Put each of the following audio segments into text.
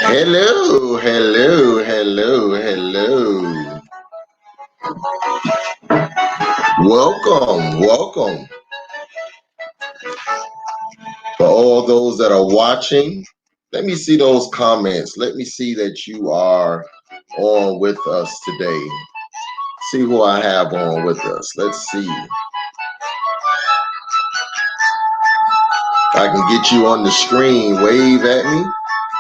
Hello, hello, hello, hello. Welcome, welcome. For all those that are watching, let me see those comments. Let me see that you are on with us today. See who I have on with us. Let's see. If I can get you on the screen, wave at me.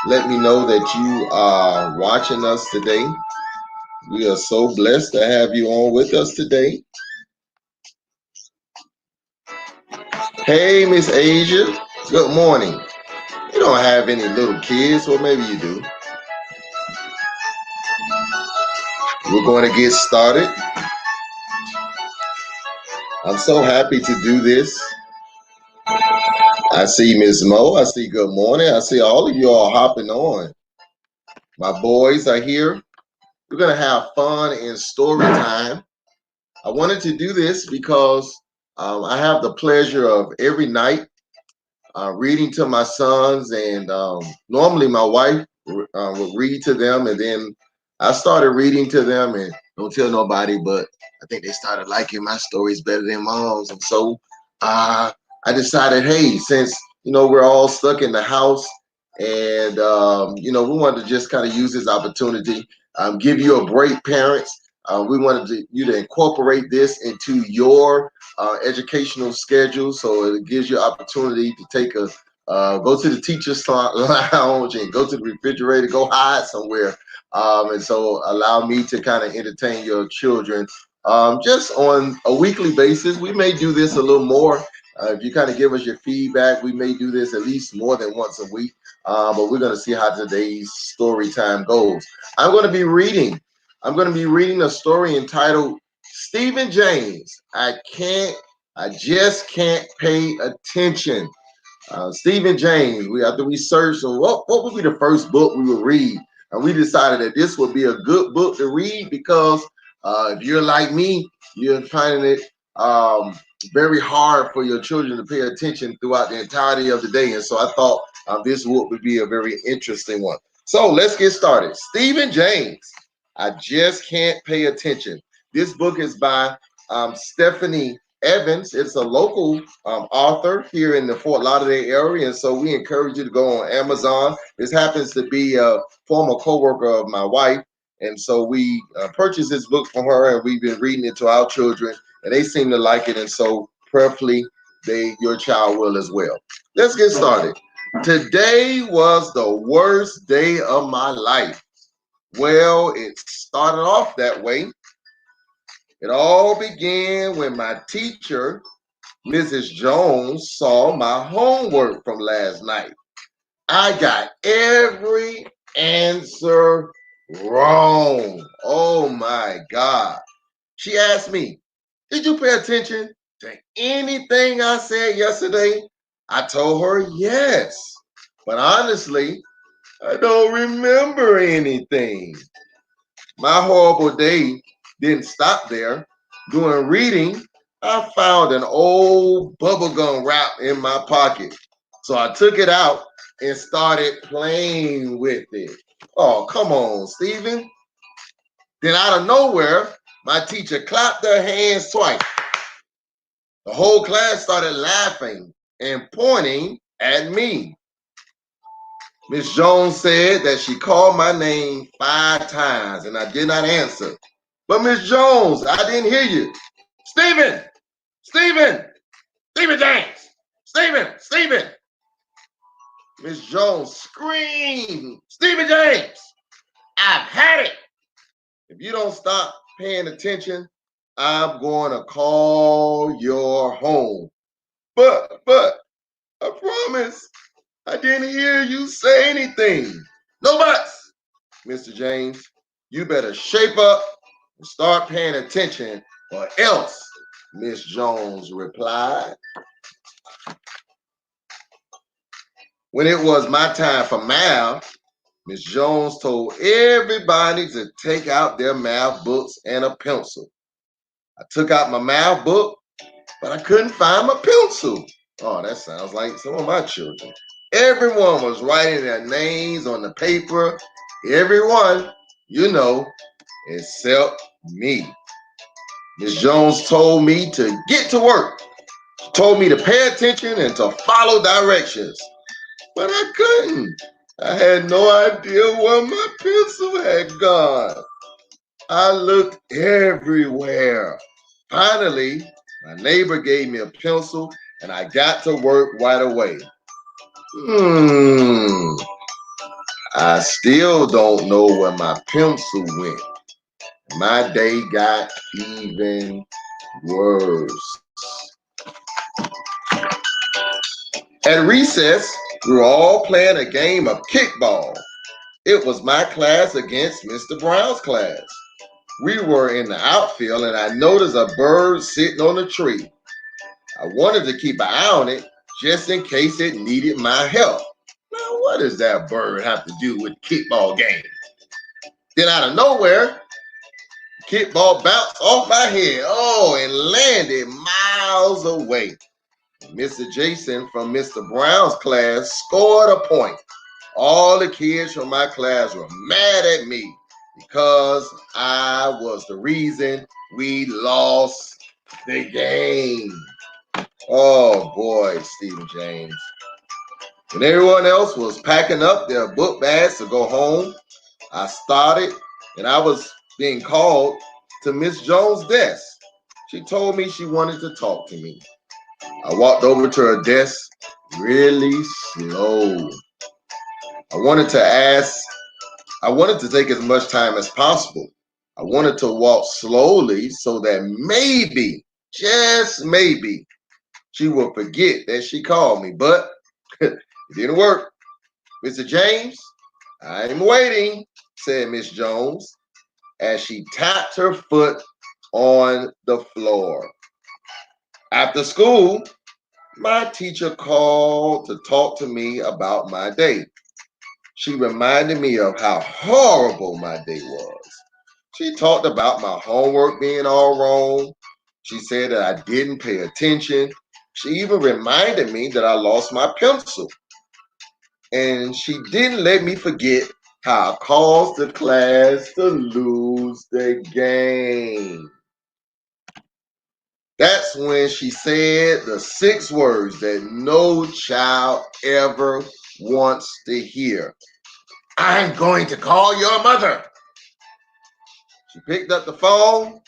Let me know that you are watching us today. We are so blessed to have you on with us today. Hey, Miss Asia. Good morning. You don't have any little kids, or maybe you do. We're going to get started. I'm so happy to do this. I see Miss Mo. I see good morning. I see all of you all hopping on. My boys are here. We're going to have fun in story time. I wanted to do this because I have the pleasure of every night reading to my sons, and normally my wife would read to them, and then I started reading to them, and don't tell nobody, but I think they started liking my stories better than mom's, and so I decided, hey, since we're all stuck in the house, and we wanted to just kind of use this opportunity, give you a break, parents. We wanted you to incorporate this into your educational schedule, so it gives you opportunity to take a go to the teacher's lounge and go to the refrigerator, go hide somewhere, and so allow me to kind of entertain your children just on a weekly basis. We may do this a little more. If you kind of give us your feedback, we may do this at least more than once a week, but we're going to see how today's story time goes. I'm going to be reading a story entitled Stephen James. I just can't pay attention. Stephen James. After we searched on what would be the first book we would read, and we decided that this would be a good book to read because if you're like me, you're finding it very hard for your children to pay attention throughout the entirety of the day, and so I thought this book would be a very interesting one. So let's get started. Stephen James. I just can't pay attention. This book is by Stephanie Evans. It's a local author here in the Fort Lauderdale area, and so we encourage you to go on Amazon. This happens to be a former co-worker of my wife, and so we purchased this book from her, and we've been reading it to our children, and they seem to like it, and so prayerfully your child will as well. Let's get started. Today was the worst day of my life. Well, it started off that way. It all began when my teacher, Mrs. Jones, saw my homework from last night. I got every answer wrong. Oh my God. She asked me, did you pay attention to anything I said yesterday? I told her yes. But honestly, I don't remember anything. My horrible day didn't stop there. During reading, I found an old bubblegum wrap in my pocket. So I took it out and started playing with it. Oh, come on, Stephen. Then out of nowhere, my teacher clapped her hands twice. The whole class started laughing and pointing at me. Miss Jones said that she called my name 5 times and I did not answer. But Miss Jones, I didn't hear you. Stephen! Stephen! Stephen James! Stephen! Miss Jones screamed, Stephen James! I've had it! If you don't stop paying attention, I'm going to call your home. But, I promise, I didn't hear you say anything. No buts! Mr. James, you better shape up and start paying attention or else, Miss Jones replied. When it was my time for math, Miss Jones told everybody to take out their math books and a pencil. I took out my math book, but I couldn't find my pencil. Oh, that sounds like some of my children. Everyone was writing their names on the paper. Everyone, you know, except me. Miss Jones told me to get to work. She told me to pay attention and to follow directions. But I couldn't. I had no idea where my pencil had gone. I looked everywhere. Finally, my neighbor gave me a pencil and I got to work right away. I still don't know where my pencil went. My day got even worse. At recess, we were all playing a game of kickball. It was my class against Mr. Brown's class. We were in the outfield and I noticed a bird sitting on a tree. I wanted to keep an eye on it just in case it needed my help. Now, what does that bird have to do with kickball game? Then out of nowhere, kickball bounced off my head, and landed miles away. Mr. Jason from Mr. Brown's class scored a point. All the kids from my class were mad at me because I was the reason we lost the game. Oh boy, Stephen James. When everyone else was packing up their book bags to go home, I started and I was being called to Miss Jones' desk. She told me she wanted to talk to me. I walked over to her desk really slow. I wanted to take as much time as possible. I wanted to walk slowly so that maybe, just maybe, she would forget that she called me, but it didn't work. Mr. James, I'm waiting, said Miss Jones as she tapped her foot on the floor. After school, my teacher called to talk to me about my day. She reminded me of how horrible my day was. She talked about my homework being all wrong. She said that I didn't pay attention. She even reminded me that I lost my pencil. And she didn't let me forget how I caused the class to lose the game. That's when she said the 6 words that no child ever wants to hear. I'm going to call your mother. She picked up the phone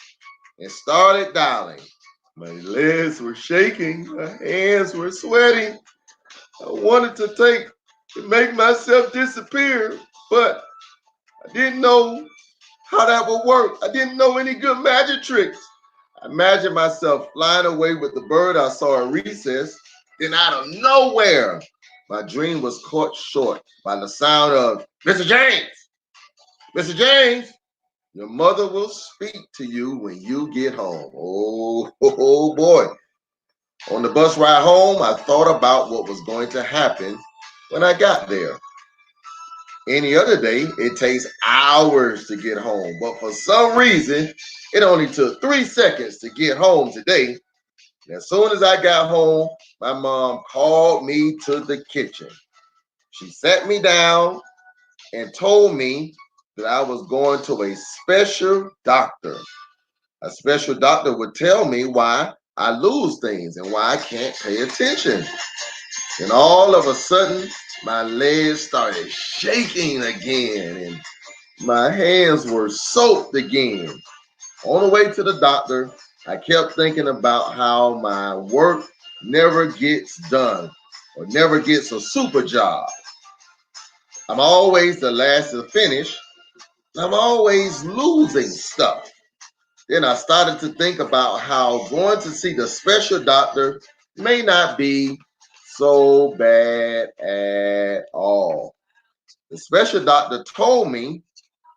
and started dialing. My legs were shaking, my hands were sweating. I wanted to make myself disappear, but I didn't know how that would work. I didn't know any good magic tricks. I imagined myself flying away with the bird I saw at recess. Then out of nowhere, my dream was caught short by the sound of, Mr. James, Mr. James, your mother will speak to you when you get home. Oh boy. On the bus ride home, I thought about what was going to happen when I got there. Any other day, it takes hours to get home, but for some reason, it only took 3 seconds to get home today. And as soon as I got home, my mom called me to the kitchen. She sat me down and told me that I was going to a special doctor. A special doctor would tell me why I lose things and why I can't pay attention. And all of a sudden, my legs started shaking again and my hands were soaked again. On the way to the doctor, I kept thinking about how my work never gets done or never gets a super job. I'm always the last to finish. I'm always losing stuff. Then I started to think about how going to see the special doctor may not be so bad at all. The special doctor told me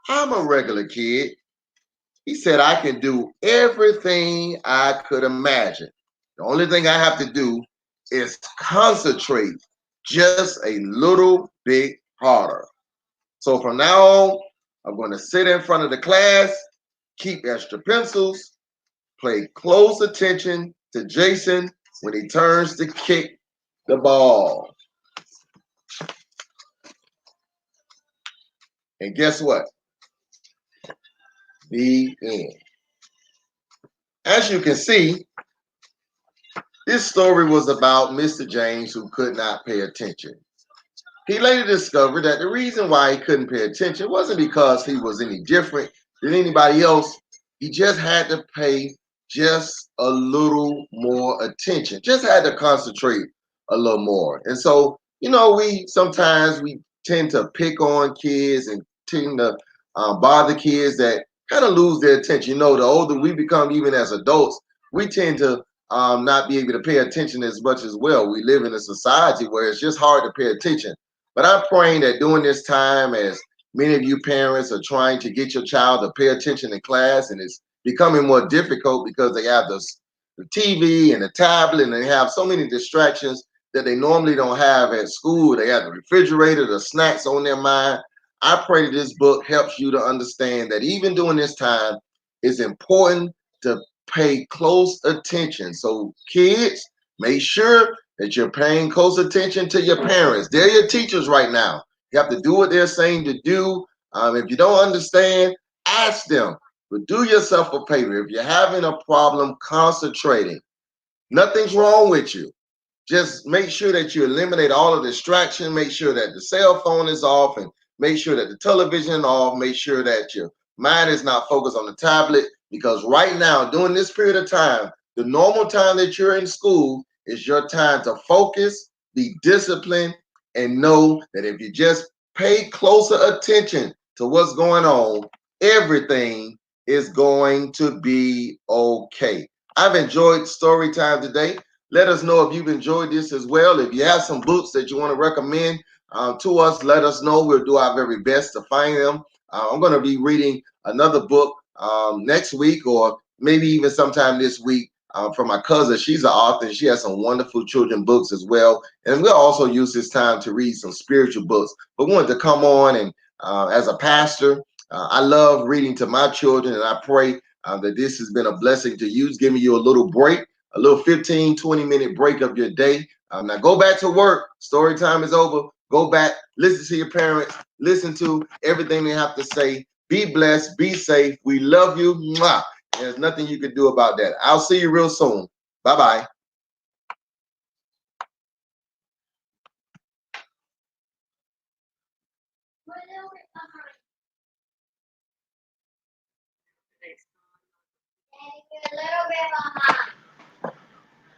I'm a regular kid. He said I can do everything I could imagine. The only thing I have to do is concentrate just a little bit harder. So from now on, I'm going to sit in front of the class, keep extra pencils, pay close attention to Jason when he turns the kick the ball. And guess what? The end. As you can see, this story was about Mr. James who could not pay attention. He later discovered that the reason why he couldn't pay attention wasn't because he was any different than anybody else. He just had to pay just a little more attention, just had to concentrate a little more. And so, we sometimes we tend to pick on kids and tend to bother kids that kind of lose their attention. The older we become, even as adults, we tend to not be able to pay attention as much as well. We live in a society where it's just hard to pay attention. But I'm praying that during this time, as many of you parents are trying to get your child to pay attention in class, and it's becoming more difficult because they have the TV and the tablet, and they have so many distractions that they normally don't have at school. They have the refrigerator, the snacks on their mind. I pray that this book helps you to understand that even during this time, it's important to pay close attention. So, kids, make sure that you're paying close attention to your parents. They're your teachers right now. You have to do what they're saying to do. If you don't understand, ask them. But do yourself a favor. If you're having a problem concentrating, nothing's wrong with you. Just make sure that you eliminate all of the distraction. Make sure that the cell phone is off, and make sure that the television is off. Make sure that your mind is not focused on the tablet, because right now, during this period of time, the normal time that you're in school is your time to focus, be disciplined, and know that if you just pay closer attention to what's going on, everything is going to be okay. I've enjoyed story time today. Let us know if you've enjoyed this as well. If you have some books that you want to recommend to us, let us know. We'll do our very best to find them. I'm going to be reading another book next week, or maybe even sometime this week, from my cousin. She's an author, and she has some wonderful children books as well. And we'll also use this time to read some spiritual books. But wanted to come on, and as a pastor, I love reading to my children, and I pray that this has been a blessing to you. It's giving you a little break, a little 15, 20-minute break of your day. Now go back to work. Story time is over. Go back, listen to your parents, listen to everything they have to say. Be blessed, be safe. We love you. Mwah. There's nothing you can do about that. I'll see you real soon. Bye-bye. A little bit behind.